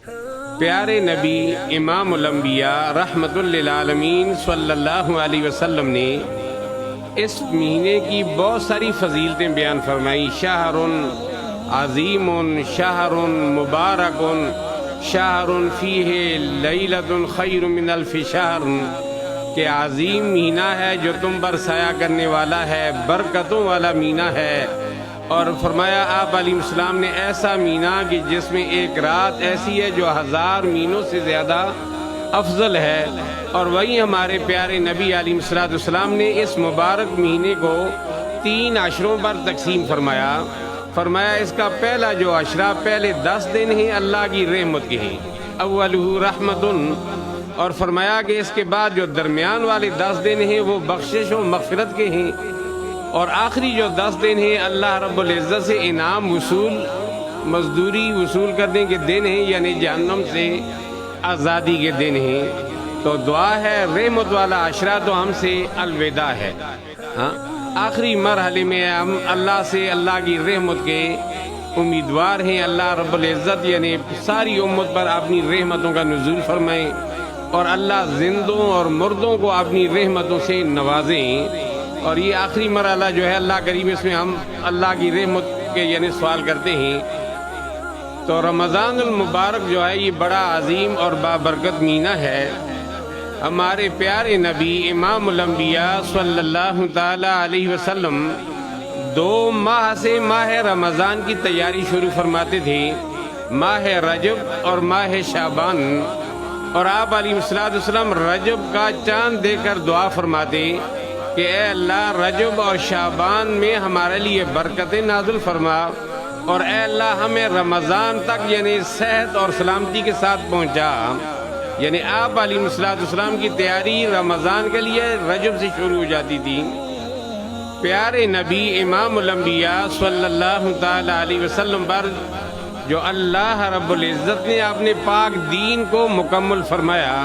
پیارے نبی امام الانبیاء رحمت للعالمین صلی اللہ علیہ وسلم نے اس مہینے کی بہت ساری فضیلتیں بیان فرمائی۔ شہر عظیم، شہر مبارک، شہر فیہ لیلۃ خیر من الف شہر، کہ عظیم مہینہ ہے جو تم پر سایہ کرنے والا ہے، برکتوں والا مہینہ ہے۔ اور فرمایا آپ علیہ السلام نے ایسا مہینہ کہ جس میں ایک رات ایسی ہے جو 1000 مہینوں سے زیادہ افضل ہے۔ اور وہی ہمارے پیارے نبی علیہ السلام نے اس مبارک مہینے کو 3 عشروں پر تقسیم فرمایا اس کا پہلا جو عشرہ، پہلے 10 دن ہیں اللہ کی رحمت کے ہیں، اولہ رحمت، اور فرمایا کہ اس کے بعد جو درمیان والے 10 دن ہیں وہ بخشش و مغفرت کے ہیں، اور آخری جو 10 دن ہیں اللہ رب العزت سے انعام وصول، مزدوری وصول کرنے کے دن ہیں، یعنی جہنم سے آزادی کے دن ہیں۔ تو دعا ہے رحمت والا عشرہ تو ہم سے الوداع ہے، آخری مرحلے میں ہم اللہ سے اللہ کی رحمت کے امیدوار ہیں۔ اللہ رب العزت یعنی ساری امت پر اپنی رحمتوں کا نزول فرمائیں، اور اللہ زندوں اور مردوں کو اپنی رحمتوں سے نوازیں۔ اور یہ آخری مرحلہ جو ہے اللہ کریم، اس میں ہم اللہ کی رحمت کے یعنی سوال کرتے ہیں۔ تو رمضان المبارک جو ہے یہ بڑا عظیم اور بابرکت مہینہ ہے۔ ہمارے پیارے نبی امام الانبیاء صلی اللہ تعالی علیہ وسلم 2 ماہ سے ماہ رمضان کی تیاری شروع فرماتے تھے، ماہ رجب اور ماہ شعبان۔ اور آپ علیہ السلام رجب کا چاند دے کر دعا فرماتے کہ اے اللہ رجب اور شعبان میں ہمارے لیے برکتیں نازل فرما، اور اے اللہ ہمیں رمضان تک یعنی صحت اور سلامتی کے ساتھ پہنچا۔ یعنی آپ علیہ السلام کی تیاری رمضان کے لیے رجب سے شروع ہو جاتی تھی۔ پیارے نبی امام الانبیاء صلی اللہ تعالی علیہ وسلم پر جو اللہ رب العزت نے اپنے پاک دین کو مکمل فرمایا،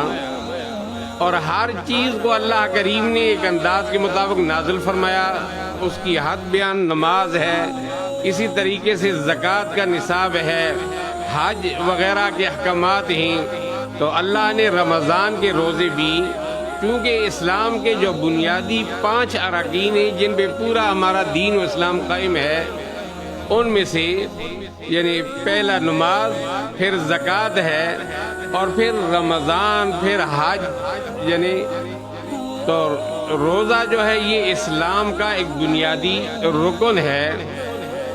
اور ہر چیز کو اللہ کریم نے ایک انداز کے مطابق نازل فرمایا، اس کی حد بیان نماز ہے، اسی طریقے سے زکوٰۃ کا نصاب ہے، حج وغیرہ کے احکامات ہیں۔ تو اللہ نے رمضان کے روزے بھی، کیونکہ اسلام کے جو بنیادی 5 اراکین ہیں جن پہ پورا ہمارا دین و اسلام قائم ہے، ان میں سے یعنی پہلا نماز، پھر زکوٰۃ ہے، اور پھر رمضان، پھر حج، یعنی تو روزہ جو ہے یہ اسلام کا ایک بنیادی رکن ہے۔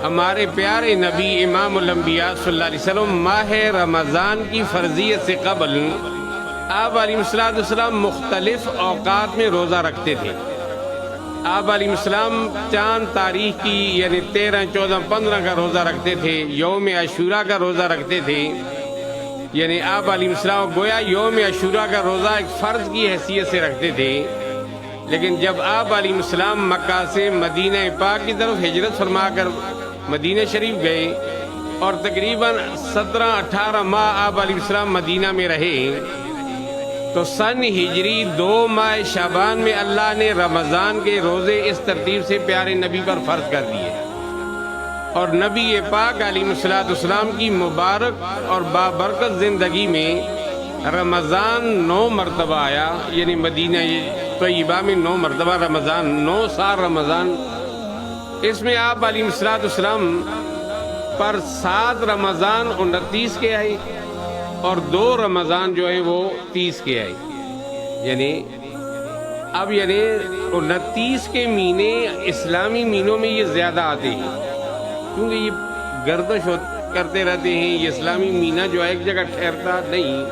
ہمارے پیارے نبی امام الانبیاء صلی اللہ علیہ وسلم ماہ رمضان کی فرضیت سے قبل آپ علیہ السلام مختلف اوقات میں روزہ رکھتے تھے۔ آپ علیہ السلام چاند تاریخ کی یعنی 13، 14، 15 کا روزہ رکھتے تھے، یوم عاشوراء کا روزہ رکھتے تھے۔ یعنی آپ علیہ السلام گویا یوم عاشوراء کا روزہ ایک فرض کی حیثیت سے رکھتے تھے۔ لیکن جب آپ علیہ السلام مکہ سے مدینہ پاک کی طرف ہجرت فرما کر مدینہ شریف گئے، اور تقریباً 17-18 ماہ آپ علیہ السلام مدینہ میں رہے، تو سن ہجری 2 ماہ شعبان میں اللہ نے رمضان کے روزے اس ترتیب سے پیارے نبی پر فرض کر دیے، اور نبی پاک علیہ السلام کی مبارک اور بابرکت زندگی میں رمضان 9 مرتبہ آیا، یعنی مدینہ طیبہ میں 9 مرتبہ رمضان، 9 سال رمضان۔ اس میں آپ علیہ السلام پر 7 رمضان 29 کے آئے، اور 2 رمضان جو ہے وہ 30 کے آئے۔ یعنی اب یعنی 29 کے مہینے اسلامی مہینوں میں یہ زیادہ آتے ہیں، کیونکہ یہ گردش کرتے رہتے ہیں، یہ اسلامی مہینہ جو ہے ایک جگہ ٹھہرتا نہیں،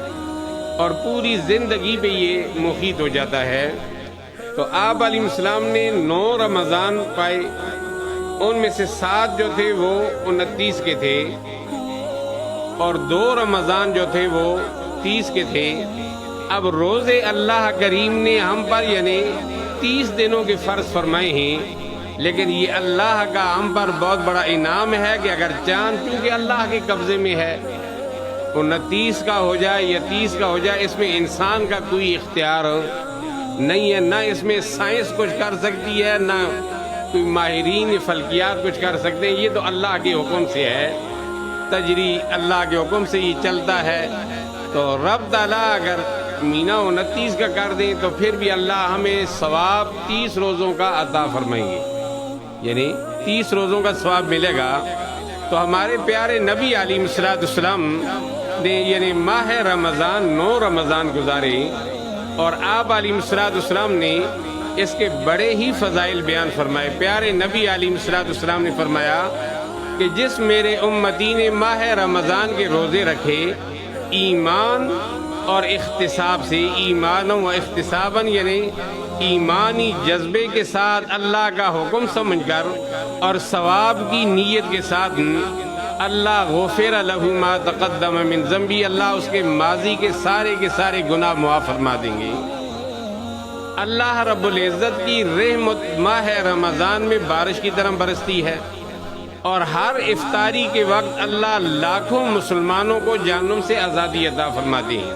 اور پوری زندگی پہ یہ محیط ہو جاتا ہے۔ تو آپ علیہ السلام نے 9 رمضان پائے، ان میں سے 7 جو تھے وہ 29 کے تھے، اور 2 رمضان جو تھے وہ 30 کے تھے۔ اب روزے اللہ کریم نے ہم پر یعنی 30 دنوں کے فرض فرمائے ہیں، لیکن یہ اللہ کا ہم پر بہت بڑا انعام ہے کہ اگر چاند چونکہ اللہ کے قبضے میں ہے، 29 کا ہو جائے یا 30 کا ہو جائے، اس میں انسان کا کوئی اختیار نہیں ہے، نہ اس میں سائنس کچھ کر سکتی ہے، نہ کوئی ماہرین فلکیات کچھ کر سکتے ہیں، یہ تو اللہ کے حکم سے ہے۔ تجری، اللہ کے حکم سے یہ چلتا ہے، تو رب تعالیٰ اگر مہینہ 29 کا کر دیں تو پھر بھی اللہ ہمیں ثواب 30 روزوں کا عطا فرمائیں گے، یعنی 30 روزوں کا ثواب ملے گا۔ تو ہمارے پیارے نبی علیہ السلام نے یعنی ماہ رمضان 9 رمضان گزارے، اور آپ علیہ السلام نے اس کے بڑے ہی فضائل بیان فرمائے۔ پیارے نبی علیہ السلام نے فرمایا کہ جس میرے امتی نے ماہ رمضان کے روزے رکھے ایمان اور احتساب سے، ایمان و احتساباً یعنی ایمانی جذبے کے ساتھ اللہ کا حکم سمجھ کر اور ثواب کی نیت کے ساتھ، اللہ غفر لہ ما تقدم من ذنبی، اللہ اس کے ماضی کے سارے گناہ معاف فرما دیں گے۔ اللہ رب العزت کی رحمت ماہ رمضان میں بارش کی طرح برستی ہے، اور ہر افطاری کے وقت اللہ لاکھوں مسلمانوں کو جہنم سے آزادی عطا فرماتے ہیں،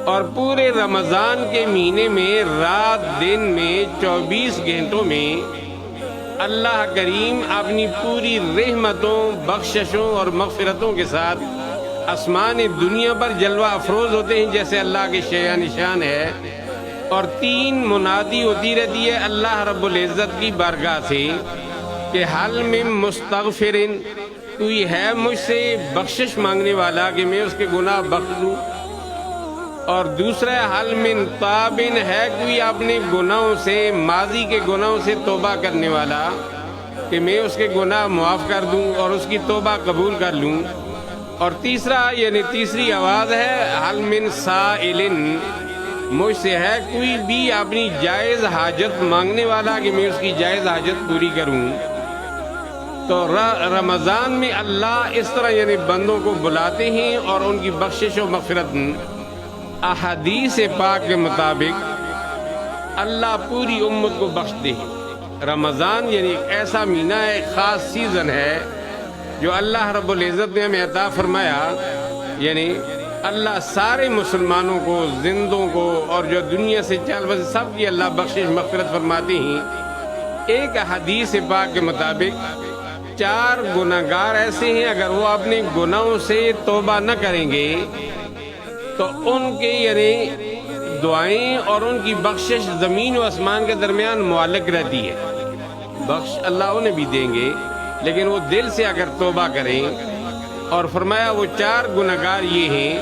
اور پورے رمضان کے مہینے میں رات دن میں 24 گھنٹوں میں اللہ کریم اپنی پوری رحمتوں، بخششوں اور مغفرتوں کے ساتھ آسمان دنیا پر جلوہ افروز ہوتے ہیں جیسے اللہ کے شیعہ نشان ہے، اور 3 منادی ہوتی رہتی ہے اللہ رب العزت کی بارگاہ سے کہ حل من مستغفرن، کوئی ہے مجھ سے بخشش مانگنے والا کہ میں اس کے گناہ بخش دوں، اور دوسرا حل من تابن، ہے کوئی اپنے گناہوں سے، ماضی کے گناہوں سے توبہ کرنے والا کہ میں اس کے گناہ معاف کر دوں اور اس کی توبہ قبول کر لوں، اور تیسرا یعنی تیسری آواز ہے حل من سائلن، مجھ سے ہے کوئی بھی اپنی جائز حاجت مانگنے والا کہ میں اس کی جائز حاجت پوری کروں۔ تو رمضان میں اللہ اس طرح یعنی بندوں کو بلاتے ہیں اور ان کی بخشش و مغفرت، احادیث پاک کے مطابق اللہ پوری امت کو بخشتے ہیں۔ رمضان یعنی ایک ایسا مہینہ ہے، ایک خاص سیزن ہے جو اللہ رب العزت نے ہمیں عطا فرمایا، یعنی اللہ سارے مسلمانوں کو، زندوں کو اور جو دنیا سے چل بسے سب کی اللہ بخشش مغفرت فرماتے ہیں۔ ایک حدیث پاک کے مطابق 4 گناہگار ایسے ہیں اگر وہ اپنے گناہوں سے توبہ نہ کریں گے تو ان کے یعنی دعائیں اور ان کی بخشش زمین و آسمان کے درمیان معلق رہتی ہے، بخش اللہ انہیں بھی دیں گے لیکن وہ دل سے اگر توبہ کریں۔ اور فرمایا وہ 4 گناہگار یہ ہیں،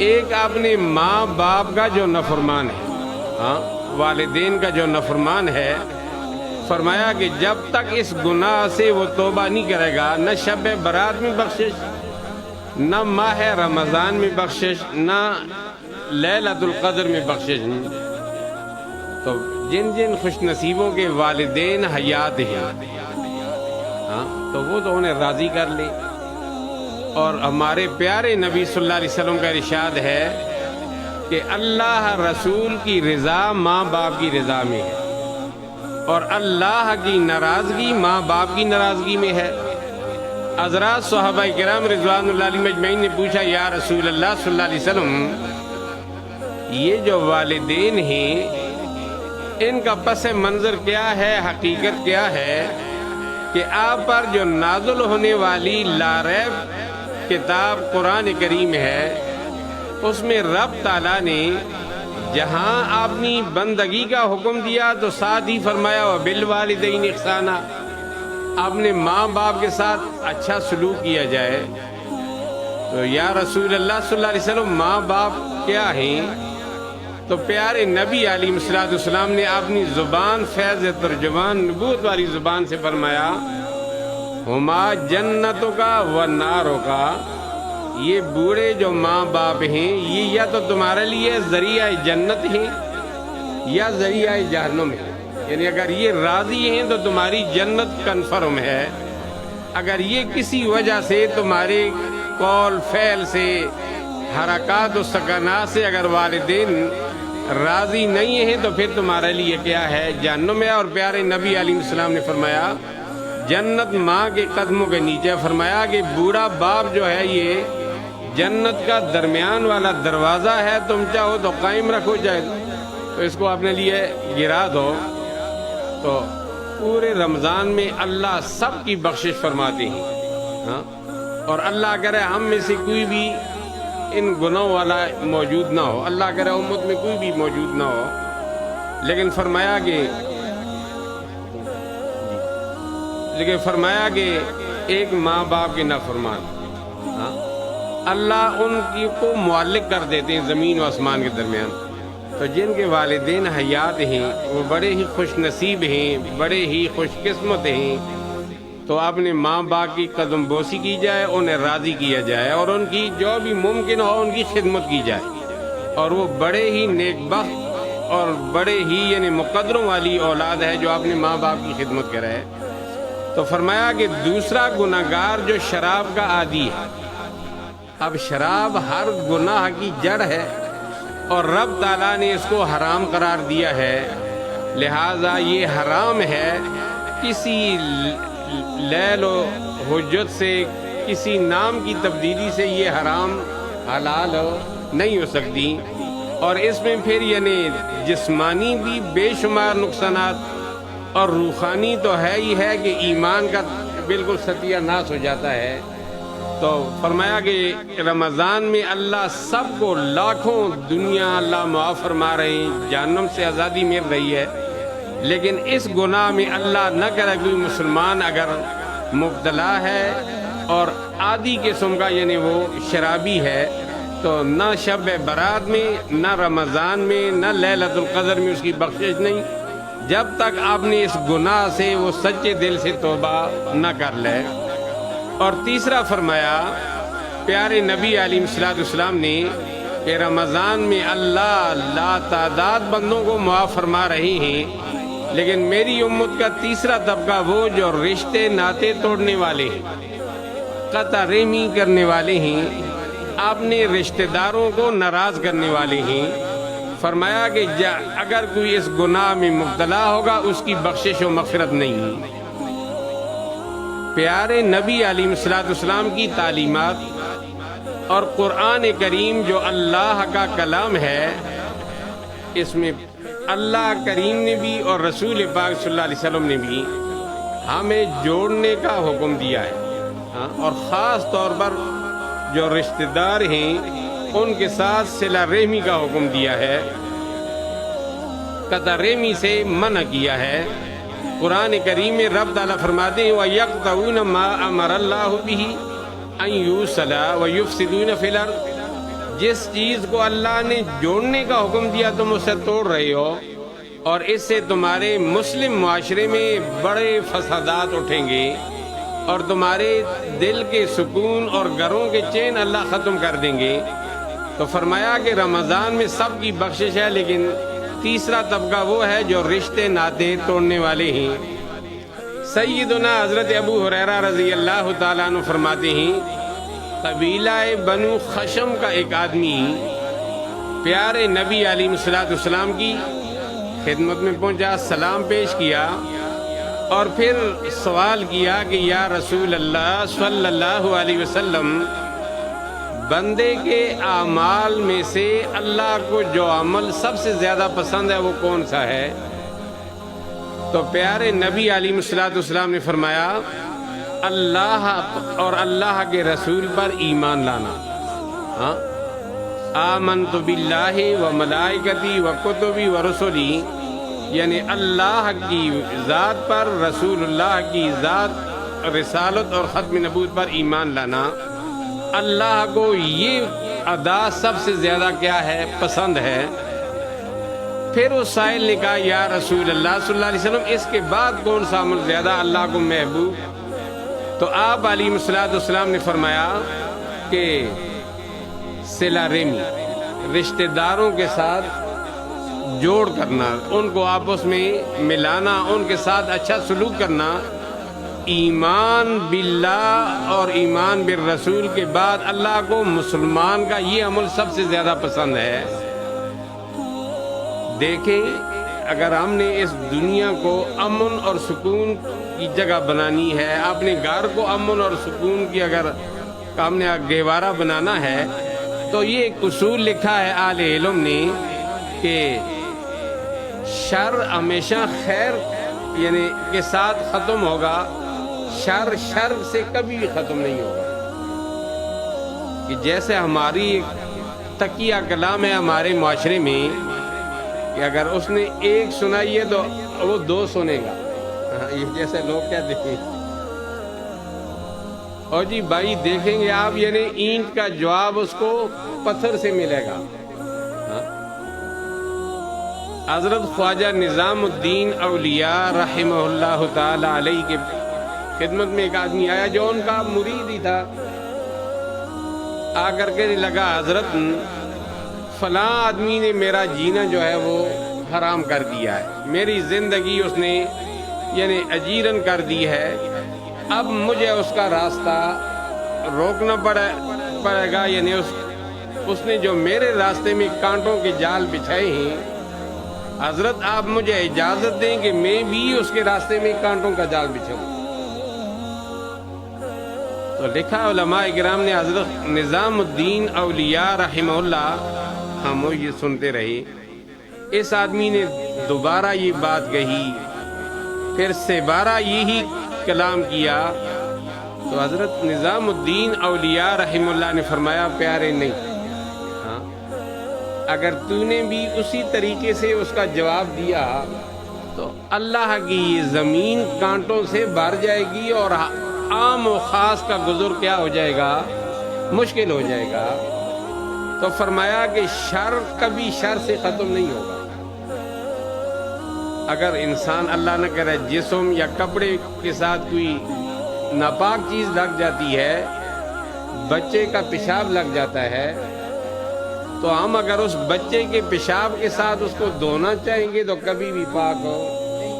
ایک اپنے ماں باپ کا جو نافرمان ہے، والدین کا جو نافرمان ہے، فرمایا کہ جب تک اس گناہ سے وہ توبہ نہیں کرے گا، نہ شب برات میں بخشش، نہ ماہ رمضان میں بخشش، نہ لیلۃ القدر میں بخشش۔ تو جن جن خوش نصیبوں کے والدین حیات ہیں تو وہ تو انہیں راضی کر لیں، اور ہمارے پیارے نبی صلی اللہ علیہ وسلم کا ارشاد ہے کہ اللہ رسول کی رضا ماں باپ کی رضا میں ہے، اور اللہ کی ناراضگی ماں باپ کی ناراضگی میں ہے۔ حضرات صحابہ کرام رضوان اللہ علیہم اجمعین نے پوچھا یا رسول اللہ صلی اللہ علیہ وسلم، یہ جو والدین ہیں ان کا پس منظر کیا ہے، حقیقت کیا ہے کہ آپ پر جو نازل ہونے والی لا ریب کتاب قرآن کریم ہے اس میں رب تعالیٰ نے جہاں اپنی بندگی کا حکم دیا تو ساتھ ہی فرمایا وبالوالدین احسانا، اپنے ماں باپ کے ساتھ اچھا سلوک کیا جائے۔ تو یا رسول اللہ صلی اللہ علیہ وسلم ماں باپ کیا ہیں؟ تو پیارے نبی علیہ السلام نے اپنی زبان فیض ترجمان نبوت والی زبان سے فرمایا ہما جنتوں کا و ناروں کا، یہ بوڑھے جو ماں باپ ہیں یہ یا تو تمہارے لیے ذریعہ جنت ہیں یا ذریعہ جہنم ہے، یعنی اگر یہ راضی ہیں تو تمہاری جنت کنفرم ہے، اگر یہ کسی وجہ سے تمہارے قول فعل سے، حرکات و سکنات سے اگر والدین راضی نہیں ہیں تو پھر تمہارے لیے کیا ہے، جہنم ہے۔ اور پیارے نبی علیہ السلام نے فرمایا جنت ماں کے قدموں کے نیچے، فرمایا کہ بوڑھا باپ جو ہے یہ جنت کا درمیان والا دروازہ ہے، تم چاہو تو قائم رکھو جائے تو اس کو اپنے لیے گرا دو۔ تو پورے رمضان میں اللہ سب کی بخشش فرماتے ہیں، اور اللہ کرے ہم میں سے کوئی بھی ان گناہوں والا موجود نہ ہو، اللہ کرے امت میں کوئی بھی موجود نہ ہو، لیکن فرمایا کہ ایک ماں باپ کے نافرمان، ہاں، اللہ ان کی کو معلق کر دیتے ہیں زمین و آسمان کے درمیان. تو جن کے والدین حیات ہیں وہ بڑے ہی خوش نصیب ہیں، بڑے ہی خوش قسمت ہیں. تو اپنے ماں باپ کی قدم بوسی کی جائے، انہیں راضی کیا جائے، اور ان کی جو بھی ممکن ہو ان کی خدمت کی جائے. اور وہ بڑے ہی نیک بخت اور بڑے ہی یعنی مقدروں والی اولاد ہے جو اپنے ماں باپ کی خدمت کرے. تو فرمایا کہ دوسرا گناہگار جو شراب کا عادی ہے. اب شراب ہر گناہ کی جڑ ہے اور رب تعالیٰ نے اس کو حرام قرار دیا ہے، لہٰذا یہ حرام ہے. کسی لیل و حجت سے، کسی نام کی تبدیلی سے یہ حرام حلال نہیں ہو سکتی. اور اس میں پھر یعنی جسمانی بھی بے شمار نقصانات اور روحانی تو ہے ہی ہے کہ ایمان کا بالکل ستیہ ناش ہو جاتا ہے. تو فرمایا کہ رمضان میں اللہ سب کو لاکھوں دنیا اللہ معاف فرما رہے ہیں، جہنم سے آزادی مل رہی ہے. لیکن اس گناہ میں اللہ نہ کرے کوئی مسلمان اگر مبتلا ہے اور عادی قسم کا یعنی وہ شرابی ہے، تو نہ شب برات میں، نہ رمضان میں، نہ لیلۃ القدر میں اس کی بخشش نہیں، جب تک آپ نے اس گناہ سے وہ سچے دل سے توبہ نہ کر لے. اور تیسرا فرمایا پیارے نبی علیہ السلام نے کہ رمضان میں اللہ لا تعداد بندوں کو معاف فرما رہے ہیں، لیکن میری امت کا تیسرا طبقہ وہ جو رشتے ناطے توڑنے والے ہیں، قطع رحمی کرنے والے ہیں، اپنے رشتہ داروں کو ناراض کرنے والے ہیں. فرمایا کہ اگر کوئی اس گناہ میں مبتلا ہوگا اس کی بخشش و مغفرت نہیں. پیارے نبی علیہ السلام کی تعلیمات اور قرآن کریم جو اللہ کا کلام ہے، اس میں اللہ کریم نے بھی اور رسول پاک صلی اللہ علیہ وسلم نے بھی ہمیں جوڑنے کا حکم دیا ہے، اور خاص طور پر جو رشتہ دار ہیں ان کے ساتھ صلہ رحمی کا حکم دیا ہے، قطع رحمی سے منع کیا ہے. قرآن کریم میں رب تعالیٰ فرماتے ہیں وَيَقْطَعُونَ مَا أَمَرَ اللَّهُ بِهِ أَن يُوصَلَ وَيُفْسِدُونَ فِي الْأَرْضِ. جس چیز کو اللہ نے جوڑنے کا حکم دیا تم اسے توڑ رہے ہو، اور اس سے تمہارے مسلم معاشرے میں بڑے فسادات اٹھیں گے اور تمہارے دل کے سکون اور گھروں کے چین اللہ ختم کر دیں گے. تو فرمایا کہ رمضان میں سب کی بخشش ہے، لیکن تیسرا طبقہ وہ ہے جو رشتے ناطے توڑنے والے ہیں. سیدنا حضرت ابو ہریرہ رضی اللہ تعالیٰ عنہ فرماتے ہیں قبیلہ بنو خشم کا ایک آدمی پیارے نبی علیہ السلام کی خدمت میں پہنچا، سلام پیش کیا اور پھر سوال کیا کہ یا رسول اللہ صلی اللہ علیہ وسلم، بندے کے اعمال میں سے اللہ کو جو عمل سب سے زیادہ پسند ہے وہ کون سا ہے؟ تو پیارے نبی علیہ السلام نے فرمایا اللہ اور اللہ کے رسول پر ایمان لانا. آمنت باللہ و ملائکتی و کتبی و رسولی، یعنی اللہ کی ذات پر، رسول اللہ کی ذات، رسالت اور ختم نبوت پر ایمان لانا. اللہ کو یہ ادا سب سے زیادہ کیا ہے؟ پسند ہے. پھر اس سائل نے کہا یا رسول اللہ صلی اللہ علیہ وسلم، اس کے بعد کون سا عمل زیادہ اللہ کو محبوب؟ تو آپ علیہ السلام نے فرمایا کہ صلہ رحمی، رشتہ داروں کے ساتھ جوڑ کرنا، ان کو آپس میں ملانا، ان کے ساتھ اچھا سلوک کرنا. ایمان باللہ اور ایمان بالرسول کے بعد اللہ کو مسلمان کا یہ عمل سب سے زیادہ پسند ہے. دیکھیں اگر ہم نے اس دنیا کو امن اور سکون کی جگہ بنانی ہے، اپنے گھر کو امن اور سکون کی اگر ہم نے گہوارہ بنانا ہے، تو یہ ایک اصول لکھا ہے اہل علم نے کہ شر ہمیشہ خیر کے ساتھ ختم ہوگا، شر سے کبھی بھی ختم نہیں ہوگا. کہ جیسے ہماری تقیہ کلام ہے ہمارے معاشرے میں کہ اگر اس نے ایک سنائی ہے تو وہ 2 سنے گا. یہ جیسے لوگ کیا دیکھیں اور جی بھائی دیکھیں گے آپ یعنی اینٹ کا جواب اس کو پتھر سے ملے گا. حضرت خواجہ نظام الدین اولیاء رحمہ اللہ تعالی علیہ کے خدمت میں ایک آدمی آیا جو ان کا مرید ہی تھا. آ کر کے لگا حضرت فلاں آدمی نے میرا جینا جو ہے وہ حرام کر دیا ہے, میری زندگی اس نے یعنی اجیرن کر دی ہے, اب مجھے اس کا راستہ روکنا پڑے گا. یعنی اس نے جو میرے راستے میں کانٹوں کے جال بچھائے ہیں, حضرت آپ مجھے اجازت دیں کہ میں بھی اس کے راستے میں کانٹوں کا جال بچھاؤں. تو لکھا علماء کرام نے حضرت نظام الدین اولیاء رحمہ اللہ, ہم یہ سنتے رہے. اس آدمی نے دوبارہ یہ بات کہی, پھر سے بارہ یہی کلام کیا. تو حضرت نظام الدین اولیاء رحمہ اللہ نے فرمایا پیارے نہیں, اگر تو نے بھی اسی طریقے سے اس کا جواب دیا تو اللہ کی یہ زمین کانٹوں سے بھر جائے گی اور عام و خاص کا گزر کیا ہو جائے گا, مشکل ہو جائے گا. تو فرمایا کہ شر کبھی شر سے ختم نہیں ہوگا. اگر انسان اللہ نہ کرے جسم یا کپڑے کے ساتھ کوئی ناپاک چیز لگ جاتی ہے, بچے کا پیشاب لگ جاتا ہے, تو ہم اگر اس بچے کے پیشاب کے ساتھ اس کو دھونا چاہیں گے تو کبھی بھی پاک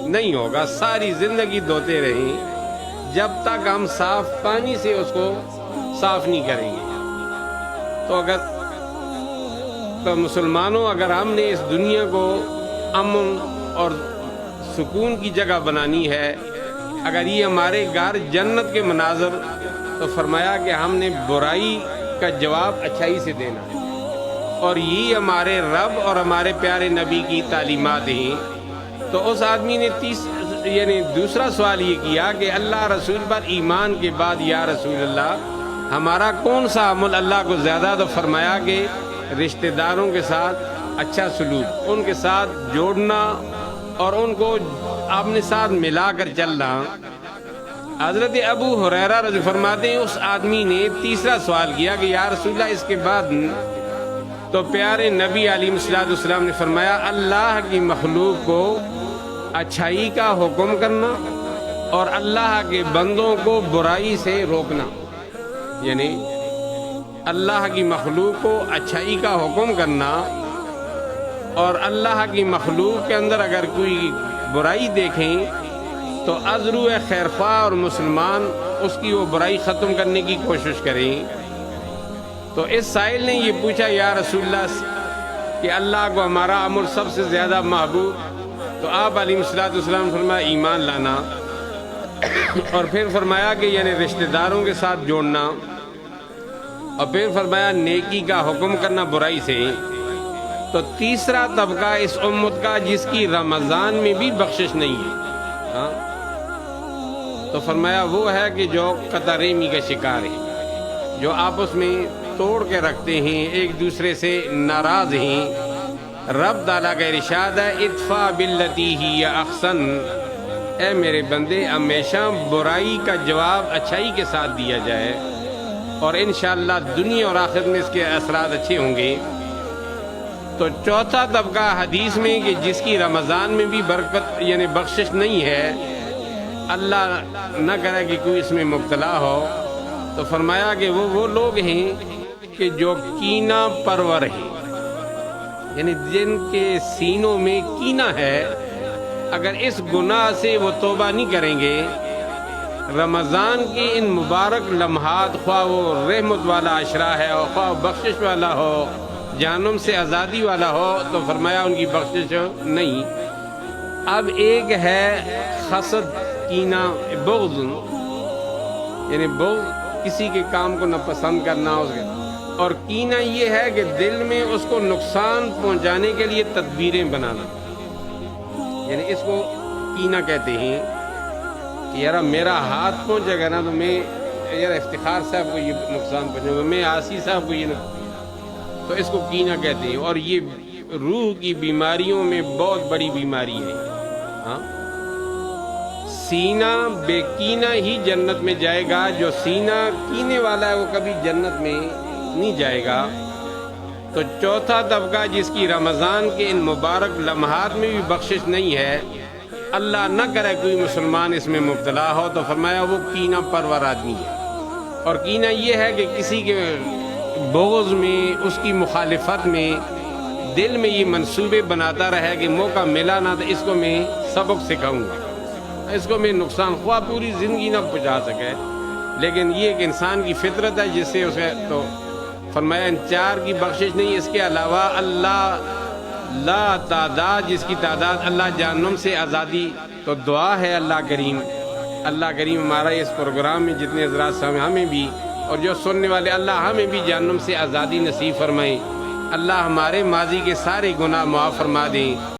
نہیں ہوگا. ساری زندگی دھوتے رہیں جب تک ہم صاف پانی سے اس کو صاف نہیں کریں گے. تو مسلمانوں, اگر ہم نے اس دنیا کو امن اور سکون کی جگہ بنانی ہے, اگر یہ ہمارے گھر جنت کے مناظر, تو فرمایا کہ ہم نے برائی کا جواب اچھائی سے دینا ہے. اور یہ ہمارے رب اور ہمارے پیارے نبی کی تعلیمات ہیں. تو اس آدمی نے یعنی دوسرا سوال یہ کیا کہ اللہ رسول پر ایمان کے بعد یا رسول اللہ ہمارا کون سا عمل اللہ کو زیادہ؟ تو فرمایا کہ رشتہ داروں کے ساتھ اچھا سلوک, ان کے ساتھ جوڑنا اور ان کو اپنے ساتھ ملا کر چلنا. حضرت ابو ہریرہ رضی فرماتے ہیں اس آدمی نے تیسرا سوال کیا کہ یا رسول اللہ اس کے بعد؟ تو پیارے نبی علیہ السلام نے فرمایا اللہ کی مخلوق کو اچھائی کا حکم کرنا اور اللہ کے بندوں کو برائی سے روکنا. یعنی اللہ کی مخلوق کو اچھائی کا حکم کرنا اور اللہ کی مخلوق کے اندر اگر کوئی برائی دیکھیں تو عذرو خیرخواہ اور مسلمان اس کی وہ برائی ختم کرنے کی کوشش کریں. تو اس سائل نے یہ پوچھا یا رسول اللہ کہ اللہ کو ہمارا امر سب سے زیادہ محبوب, تو آپ علیہ السلام فرمایا ایمان لانا, اور پھر فرمایا کہ یعنی رشتہ داروں کے ساتھ جوڑنا, اور پھر فرمایا نیکی کا حکم کرنا برائی سے. تو تیسرا طبقہ اس امت کا جس کی رمضان میں بھی بخشش نہیں ہے, تو فرمایا وہ ہے کہ جو قطع رحمی کا شکار ہے, جو آپس میں توڑ کے رکھتے ہیں, ایک دوسرے سے ناراض ہیں. رب تعالیٰ کا ارشاد ہے ادفع باللتی ہی احسن, اے میرے بندے ہمیشہ برائی کا جواب اچھائی کے ساتھ دیا جائے اور انشاءاللہ دنیا اور آخرت میں اس کے اثرات اچھے ہوں گے. تو چوتھا طبقہ حدیث میں کہ جس کی رمضان میں بھی برکت یعنی بخشش نہیں ہے, اللہ نہ کرے کہ کوئی اس میں مبتلا ہو, تو فرمایا کہ وہ لوگ ہیں کہ جو کینہ پرور ہیں, یعنی جن کے سینوں میں کینہ ہے. اگر اس گناہ سے وہ توبہ نہیں کریں گے, رمضان کے ان مبارک لمحات خواہ وہ رحمت والا عشرہ ہے اور خواہ بخشش والا ہو, جہنم سے آزادی والا ہو, تو فرمایا ان کی بخشش نہیں. اب ایک ہے حسد, کینہ, بغض, یعنی بغض کسی کے کام کو ناپسند کرنا, اور کینہ یہ ہے کہ دل میں اس کو نقصان پہنچانے کے لیے تدبیریں بنانا. یعنی اس کو کینہ کہتے ہیں کہ یار میرا ہاتھ پہنچے گا نا تو میں یار افتخار صاحب کو یہ نقصان پہنچے گا، میں آسی صاحب کو یہ تو اس کو کینہ کہتے ہیں، اور یہ روح کی بیماریوں میں بہت بڑی بیماری ہے۔ ہاں، سینہ بے کینہ ہی جنت میں جائے گا، جو سینہ کینے والا ہے وہ کبھی جنت میں نہیں جائے گا۔ تو چوتھا طبقہ جس کی رمضان کے ان مبارک لمحات میں بھی بخشش نہیں ہے، اللہ نہ کرے کوئی مسلمان اس میں مبتلا ہو، تو فرمایا وہ کینہ پرور آدمی ہے۔ اور کینہ یہ ہے کہ کسی کے بغض میں، اس کی مخالفت میں دل میں یہ منصوبے بناتا رہے کہ موقع ملا نہ تو اس کو میں سبق سکھاؤں گا، اس کو میں نقصان خواہ پوری زندگی نہ پہنچا سکے، لیکن یہ ایک انسان کی فطرت ہے جس سے اسے تو فرمایا ان چار کی بخشش نہیں۔ اس کے علاوہ اللہ لا تعداد، جس کی تعداد اللہ جہنم سے آزادی، تو دعا ہے اللہ کریم ہمارا اس پروگرام میں جتنے حضرات سے ہمیں بھی اور جو سننے والے، اللہ ہمیں بھی جہنم سے آزادی نصیب فرمائیں، اللہ ہمارے ماضی کے سارے گناہ معاف فرما دیں۔